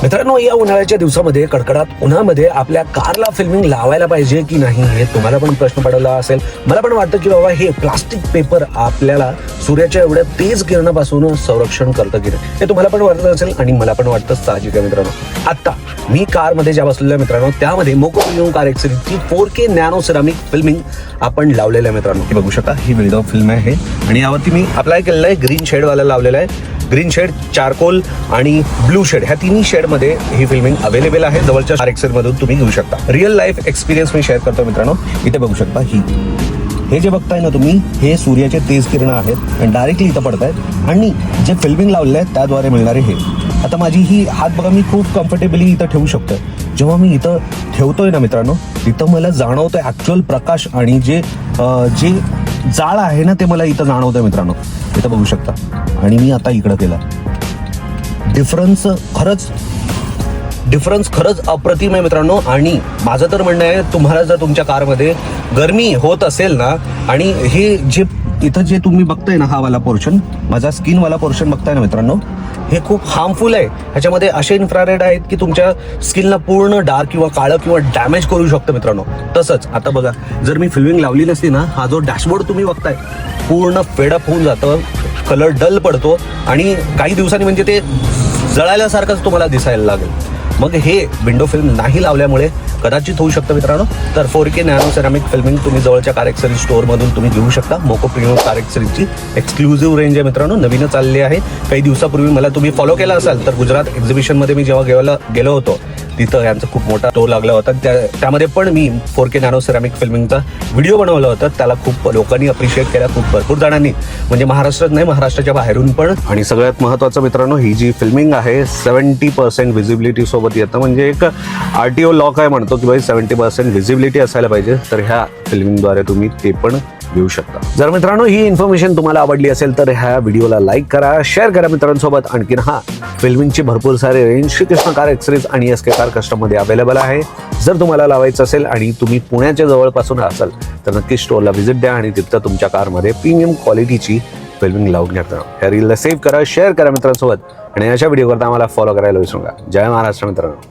मित्रांनो, या उन्हाळ्याच्या दिवसामध्ये कडकडात उन्हामध्ये आपल्या कारला फिल्मिंग लावायला पाहिजे की नाही हे तुम्हाला पण प्रश्न पडला असेल. मला पण वाटतं की बाबा हे प्लास्टिक पेपर आपल्याला सूर्याच्या एवढ्या तेज किरणापासून संरक्षण करतं की नाही हे तुम्हाला पण वाटत असेल आणि मला पण वाटतं साहजिक आहे. मित्रांनो, आता मी कारमध्ये ज्या बसलेल्या मित्रांनो त्यामध्ये मोको प्रीमियम कार एक्सरीजची 4K नॅनो सिरामिक फिल्मिंग आपण लावलेलं आहे. मित्रांनो, हे बघू शकता, ही बिल्ड ऑफ फिल्म आहे आणि यावरती मी अप्लाय केलेलं आहे ग्रीन शेडवाला लावलेला आहे. ग्रीन शेड, चारकोल आणि ब्लू शेड ह्या तिन्ही शेडमध्ये ही फिल्मिंग अवेलेबल आहे. जवळच्या कार एक्सरीजमधून तुम्ही घेऊ शकता. रिअल लाईफ एक्सपिरियन्स मी शेअर करतो मित्रांनो. इथे बघू शकता, हे जे बघताय ना तुम्ही, हे सूर्याचे तेज किरण आहेत आणि डायरेक्टली इथं पडत आहेत आणि जे फिल्मिंग लावलेलं आहे त्याद्वारे मिळणारे हे. आता माझी ही हात बघा, मी खूप कम्फर्टेबली इथं ठेवू शकतोय. जेव्हा मी इथं ठेवतोय ना मित्रांनो, तिथं मला जाणवतोय ऍक्च्युअल प्रकाश आणि जे जाळ आहे ना ते मला इथं जाणवतंय मित्रांनो. इथं बघू शकता आणि मी आता इकडं केला. डिफरन्स खरंच अप्रतिम आहे मित्रांनो. आणि माझं तर म्हणणं आहे, तुम्हाला जर तुमच्या कारमध्ये गरमी होत असेल ना आणि हे जे इथं जे तुम्ही बघताय ना, हा वाला पोर्शन, माझा स्किनवाला पोर्शन बघताय ना मित्रांनो, हे खूप हार्मफुल आहे. ह्याच्यामध्ये असे इन्फ्रारेड आहेत की तुमच्या स्किनला पूर्ण डार्क किंवा काळं किंवा डॅमेज करू शकतं मित्रांनो. तसंच आता बघा, जर मी फिल्मिंग लावली नसती ना, हा जो डॅशबोर्ड तुम्ही बघताय पूर्ण फेडअप होऊन जातं, कलर डल पडतो आणि काही दिवसांनी म्हणजे ते जळाल्यासारखंच तुम्हाला दिसायला लागेल. मग हे विंडो फिल्म नाही लावल्यामुळे कदाचित होऊ शकतं मित्रांनो. तर 4K नॅनो सेरामिक फिल्मिंग तुम्ही जवळच्या कार एक्सरीज स्टोअरमधून तुम्ही घेऊ शकता. मोको प्रीमियम कार एक्सरीजची एक्सक्लुझिव्ह रेंज आहे मित्रांनो, नवीनच चालली आहे. काही दिवसापूर्वी मला तुम्ही फॉलो केला असाल तर गुजरात एक्झिबिशनमध्ये मी जेव्हा गेलो होतो तिथं यांचा खूप मोठा स्टोर लागला होता. त्यामध्ये पण मी 4K नॅनो सेरामिक फिल्मिंगचा व्हिडिओ बनवला होता. त्याला खूप लोकांनी अप्रिशिएट केला, खूप भरपूर जणांनी, म्हणजे महाराष्ट्रात नाही, महाराष्ट्राच्या बाहेरून पण. आणि सगळ्यात महत्त्वाचं मित्रांनो, ही जी फिल्मिंग आहे 70% व्हिजिबिलिटी सोबत येतं. म्हणजे एक RTO लॉक आहे, म्हणतो की भाई 70% व्हिजिबिलिटी असायला पाहिजे. तर ह्या फिल्मिंगद्वारे तुम्ही ते पण घेऊ शकता. जर मित्रांनो ही इन्फॉर्मेशन तुम्हाला आवडली असेल तर ह्या व्हिडिओला लाईक करा, शेअर करा मित्रांसोबत. आणखीन फिल्मिंगची भरपूर सारे रेंज श्रीकृष्ण कार एक्सरीज आणि SK कार कस्टममध्ये अवेलेबल आहे. जर तुम्हाला लावायचं असेल आणि तुम्ही पुण्याच्या जवळपासून असाल तर नक्कीच स्टोअरला व्हिजिट द्या आणि तिथं तुमच्या कारमध्ये प्रीमियम क्वालिटीची फिल्मिंग लावून घ्या. ह्या रीलला सेव्ह करा, शेअर करा मित्रांसोबत आणि अशा व्हिडिओ करता आम्हाला फॉलो करायला विसरू नका. जय महाराष्ट्र मित्रांनो.